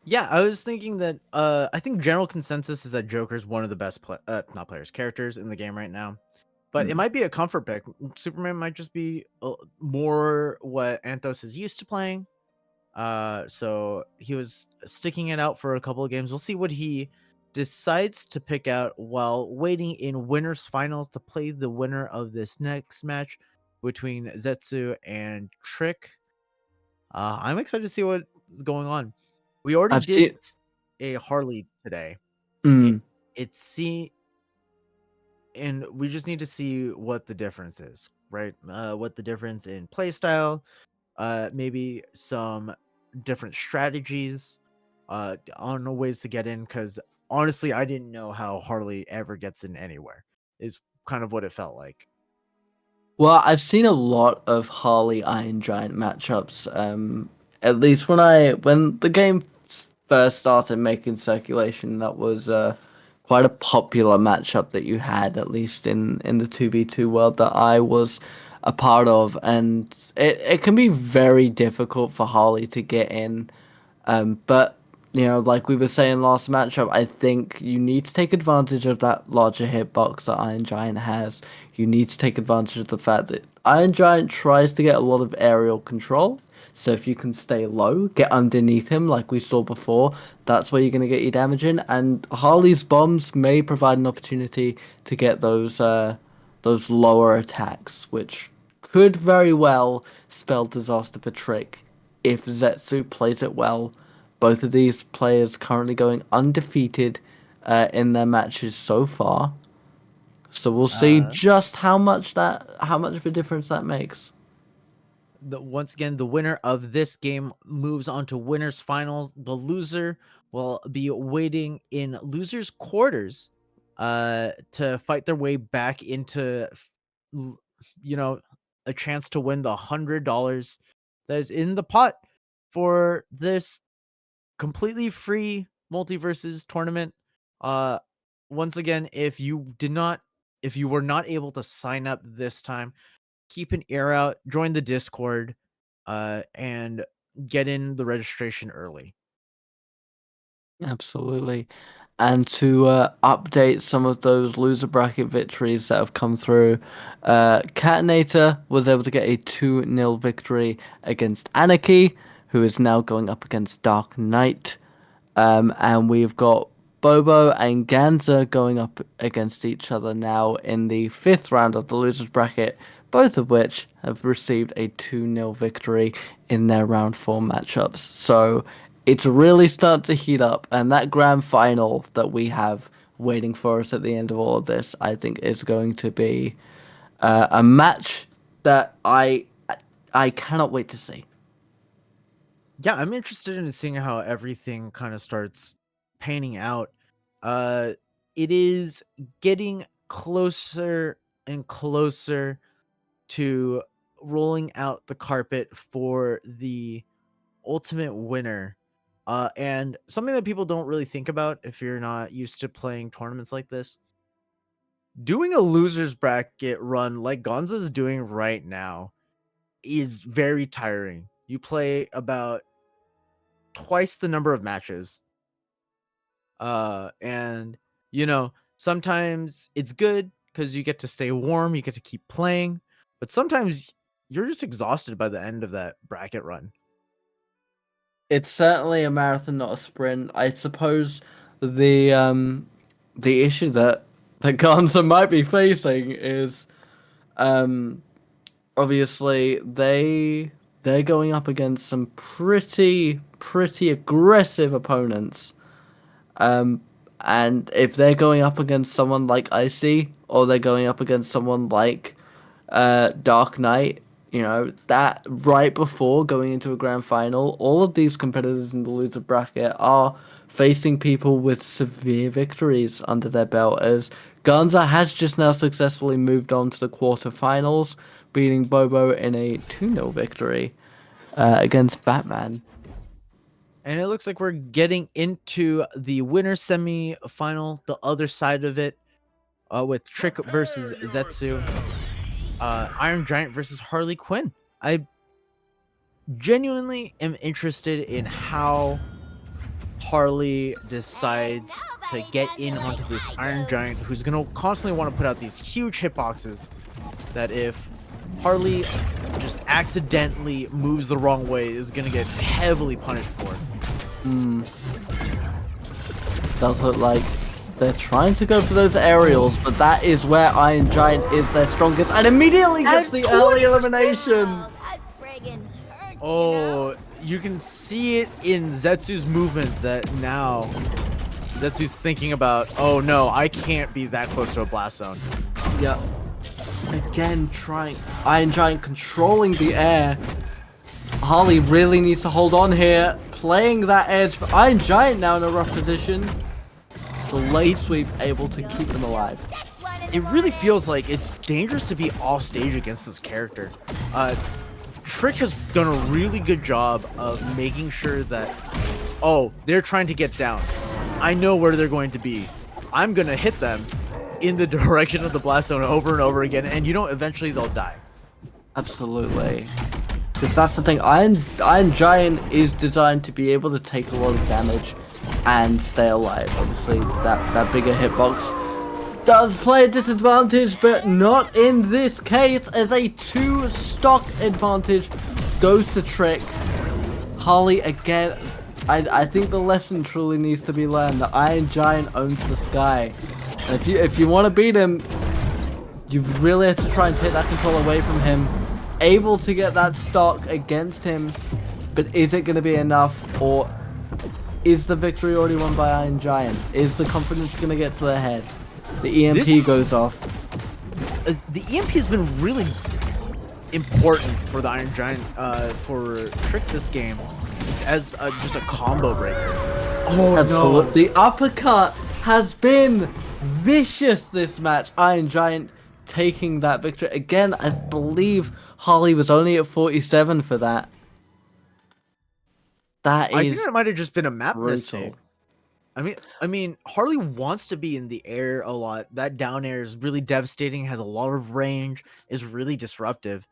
Yeah, I was thinking that I think general consensus is that Joker's one of the best not players, characters in the game right now. But it Mm. might be a comfort pick. Superman might just be more what Anthos is used to playing. So he was sticking it out for a couple of games. We'll see what he decides to pick out while waiting in winners finals to play the winner of this next match between Zetsu and Trick. I'm excited to see what's going on. We already I've seen. did a Harley today. It Mm. it's see and we just need to see what the difference is, right? What the difference in playstyle, maybe some different strategies, on ways to get in. Because honestly, I didn't know how Harley ever gets in anywhere. Is kind of what it felt like. Well, I've seen a lot of Harley Iron Giant matchups. At least when the game first started making circulation, that was quite a popular matchup that you had, at least in the 2v2 world that I was a part of, and it can be very difficult for Harley to get in. But like we were saying last matchup, I think you need to take advantage of that larger hitbox that Iron Giant has. You need to take advantage of the fact that Iron Giant tries to get a lot of aerial control. So if you can stay low, get underneath him like we saw before, that's where you're going to get your damage in. And Harley's bombs may provide an opportunity to get those lower attacks, which could very well spell disaster for Trick if Zetsu plays it well. Both of these players currently going undefeated in their matches so far. So we'll see Uh, just how much of a difference that makes. Once again, the winner of this game moves on to winners finals. The loser will be waiting in losers quarters to fight their way back into you know a chance to win the $100 that is in the pot for this completely free Multiversus tournament. uh Once again, if you were not able to sign up this time, keep an ear out, join the Discord, and get in the registration early. Absolutely. And to update some of those loser bracket victories that have come through, Catinator was able to get a 2-0 victory against Anarchy, who is now going up against Dark Knight. And we've got Bobo and Ganza going up against each other now in the fifth round of the losers bracket, both of which have received a 2-0 victory in their round 4 matchups. So it's really starting to heat up, and that grand final that we have waiting for us at the end of all of this, I think, is going to be a match that I cannot wait to see. Yeah, I'm interested in seeing how everything kind of starts panning out. Uh, it is getting closer and closer to rolling out the carpet for the ultimate winner. And something that people don't really think about if you're not used to playing tournaments like this, doing a losers bracket run like Gonza's doing right now is very tiring. You play about twice the number of matches. And sometimes it's good because you get to stay warm, you get to keep playing, but sometimes you're just exhausted by the end of that bracket run. It's certainly a marathon, not a sprint. I suppose the issue that Gonza might be facing is um obviously they're going up against some pretty aggressive opponents. Um and if they're going up against someone like Icy, or they're going up against someone like Dark Knight, that right before going into a grand final, all of these competitors in the loser bracket are facing people with severe victories under their belt, as Ganza has just now successfully moved on to the quarterfinals, beating Bobo in a 2-0 victory against Batman. And it looks like we're getting into the winner semi final, the other side of it, with Trick versus Zetsu, Iron Giant versus Harley Quinn. I genuinely am interested in how Harley decides to get in onto this Iron Giant, who's gonna constantly want to put out these huge hitboxes that if Harley just accidentally moves the wrong way is gonna get heavily punished for. Does look like they're trying to go for those aerials, but that is where Iron Giant is their strongest, and immediately gets the early elimination. Oh, you can see it in Zetsu's movement that now Zetsu's thinking about, oh no, I can't be that close to a blast zone. Yeah. Again, trying Iron Giant controlling the air. Harley really needs to hold on here, playing that edge, but Iron Giant now in a rough position. The late sweep able to keep them alive. It really feels like it's dangerous to be off stage against this character. mTricK has done a really good job of making sure that, oh, they're trying to get down. I know where they're going to be. I'm going to hit them in the direction of the blast zone over and over again, and you know, eventually they'll die. Absolutely. Because that's the thing, Iron Giant is designed to be able to take a lot of damage and stay alive. Obviously, that bigger hitbox does play a disadvantage, but not in this case, as a 2 stock advantage goes to mTricK. Harley again, I think the lesson truly needs to be learned that Iron Giant owns the sky. And if you want to beat him, you really have to try and take that control away from him. Able to get that stock against him, but is it going to be enough, or is the victory already won by Iron Giant? Is the confidence going to get to their head? The EMP goes off. The EMP has been really important for the Iron Giant, for mTricK this game, as just a combo breaker. Oh, absolutely. No. The uppercut has been vicious this match. Iron Giant taking that victory. Again, I believe Harley was only at 47 for that. That is, I think that might have just been a map brutal mistake. I mean, Harley wants to be in the air a lot. That down air is really devastating, has a lot of range, is really disruptive.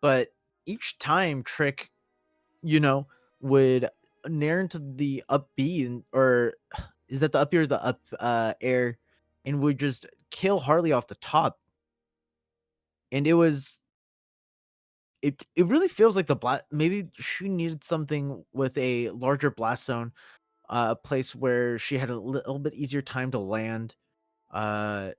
But each time mTricK, you know, would nair into the up B, or is that the up B or the up air, and would just kill Harley off the top. And it really feels like the blast, maybe she needed something with a larger blast zone. A place where she had a little bit easier time to land. It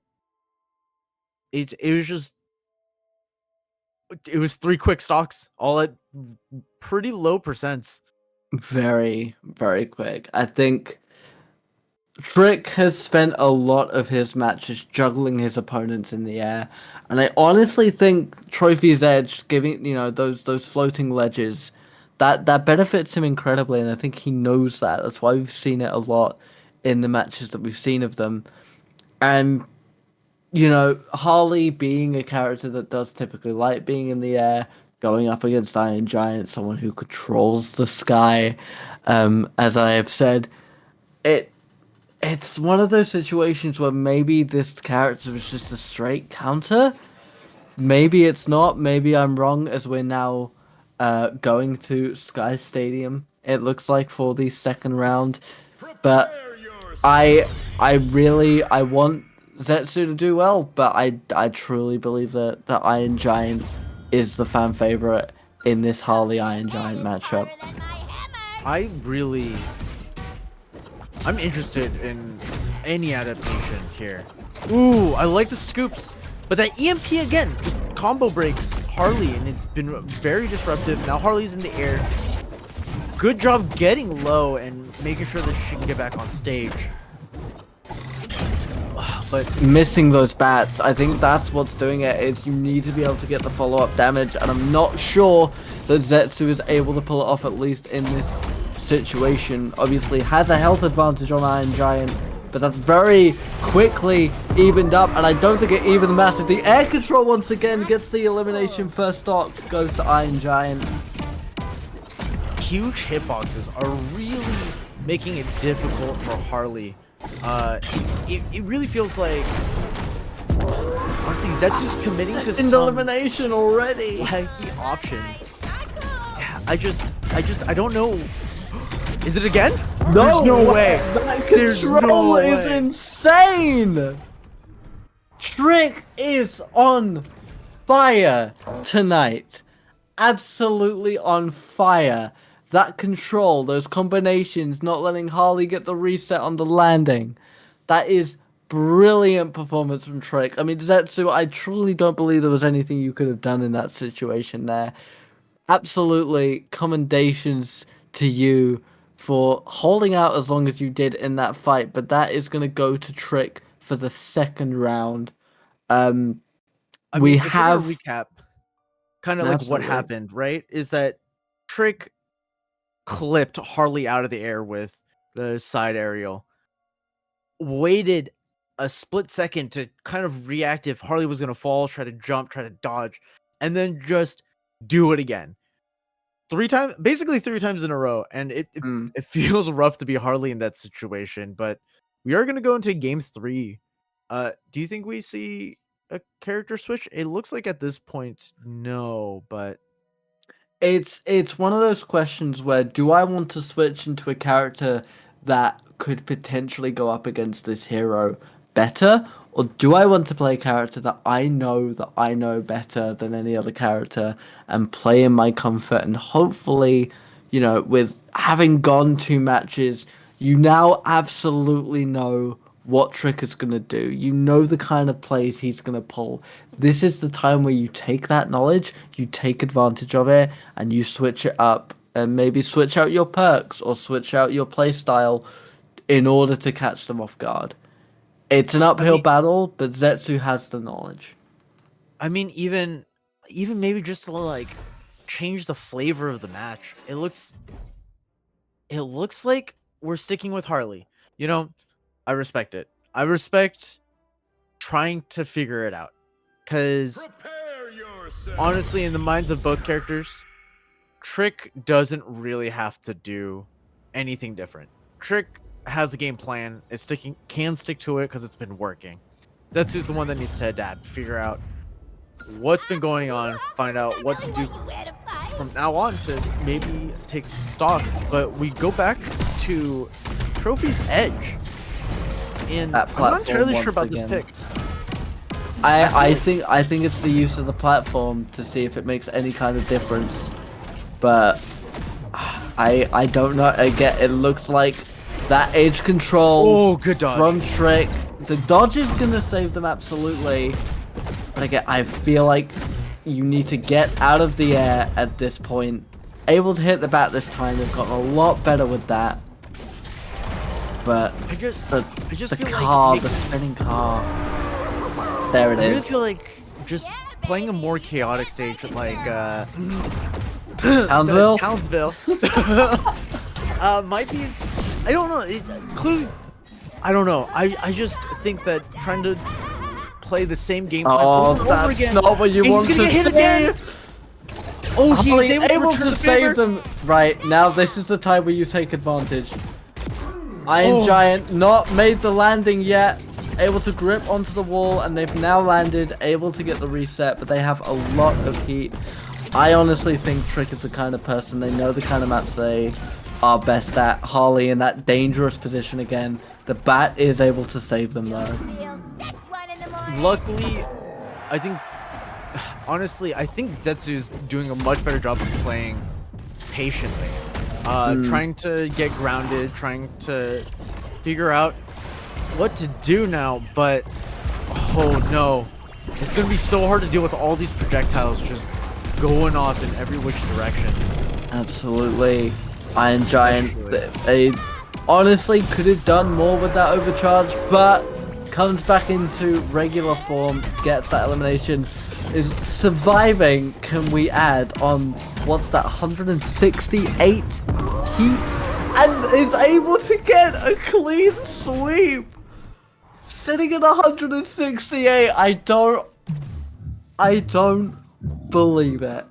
was 3 quick stocks, all at pretty low percents. Very, very quick. I think mTricK has spent a lot of his matches juggling his opponents in the air, and I honestly think Trophy's Edge, giving, you know, those floating ledges, that benefits him incredibly, and I think he knows that. That's why we've seen it a lot in the matches that we've seen of them. And, you know, Harley being a character that does typically like being in the air, going up against Iron Giant, someone who controls the sky, as I have said, it's one of those situations where maybe this character was just a straight counter. Maybe it's not. Maybe I'm wrong, as we're now going to Sky Stadium, it looks like, for the second round. But I want Zetsu to do well, but I truly believe that Iron Giant is the fan favorite in this Harley Iron Giant matchup. I'm interested in any adaptation here. Ooh, I like the scoops, but that EMP again just combo breaks Harley, and it's been very disruptive. Now Harley's in the air. Good job getting low and making sure that she can get back on stage. But missing those bats, I think that's what's doing it, is you need to be able to get the follow-up damage, and I'm not sure that Zetsu is able to pull it off, at least in this situation. Obviously has a health advantage on Iron Giant, but that's very quickly evened up, and I don't think it even mattered. The air control once again gets the elimination. First stock goes to Iron Giant. Huge hitboxes are really making it difficult for Harley. It really feels like, honestly, Zetsu's committing to some elimination already. Like the options. Yeah, I don't know. Is it again? No, There's no way. That There's control no is way. insane. Trick is on fire tonight. Absolutely on fire. That control, those combinations, not letting Harley get the reset on the landing. That is brilliant performance from Trick. I mean, Zetsu, I truly don't believe there was anything you could have done in that situation there. Absolutely commendations to you for holding out as long as you did in that fight, but that is going to go to Trick for the second round. Um, I we mean, if we're gonna have recap, kind of like what absolutely. happened, right? Is that Trick clipped Harley out of the air with the side aerial, waited a split second to kind of react if Harley was gonna fall, try to jump, try to dodge, and then just do it again. 3 times, basically 3 times in a row, and Mm. it feels rough to be Harley in that situation, but we are gonna go into game 3. Do you think we see a character switch? It looks like at this point, no, but It's one of those questions where do I want to switch into a character that could potentially go up against this hero better, or do I want to play a character that I know better than any other character and play in my comfort and hopefully, with having gone 2 matches, you now absolutely know what Trick is going to do. You know the kind of plays he's going to pull. This is the time where you take that knowledge, you take advantage of it, and you switch it up and maybe switch out your perks or switch out your play style in order to catch them off guard. It's an I uphill mean battle, but Zetsu has the knowledge. I mean even maybe just to like change the flavor of the match. It looks like we're sticking with Harley. You know, I respect it. I respect trying to figure it out. Cause honestly, in the minds of both characters, Trick doesn't really have to do anything different. Trick has a game plan, can stick to it because it's been working. Zetsu's the one that needs to adapt, figure out what's been going on, find out what to do from now on to maybe take stocks. But we go back to Trophy's Edge, and That I'm not platform entirely sure once about this again. pick. I think it's the use of the platform to see if it makes any kind of difference. But I don't know. Again, it looks like that edge control Oh, good dodge. from Trick. The dodge is gonna save them absolutely. But again, I feel like you need to get out of the air at this point. Able to hit the bat this time. They've gotten a lot better with that. But I just the feel car, like the spinning car. There it I really is. feel like just playing a more chaotic stage like Townsville? Townsville might be. I don't know. Clearly, I don't know. I just think that trying to play the same game plan Oh, over and over that's again. not what you and want he's to gonna get hit see. again. Oh, he's Harley able able to, to return the save favor. them. Right, now this is the time where you take advantage. Iron Oh. Giant not made the landing yet. Able to grip onto the wall, and they've now landed, able to get the reset, but they have a lot of heat. I honestly think Trick is the kind of person, they know the kind of maps they are best at. Harley in that dangerous position again. The bat is able to save them though. Luckily, I think. Honestly, I think Zetsu's doing a much better job of playing patiently, trying to get grounded, trying to figure out what to do now. But oh no, it's gonna be so hard to deal with all these projectiles just going off in every which direction. Absolutely. Iron Giant, Especially. they honestly could have done more with that overcharge, but comes back into regular form, gets that elimination, is surviving. Can we add on, what's that, 168 heat? And is able to get a clean sweep. Sitting at 168, I don't believe it.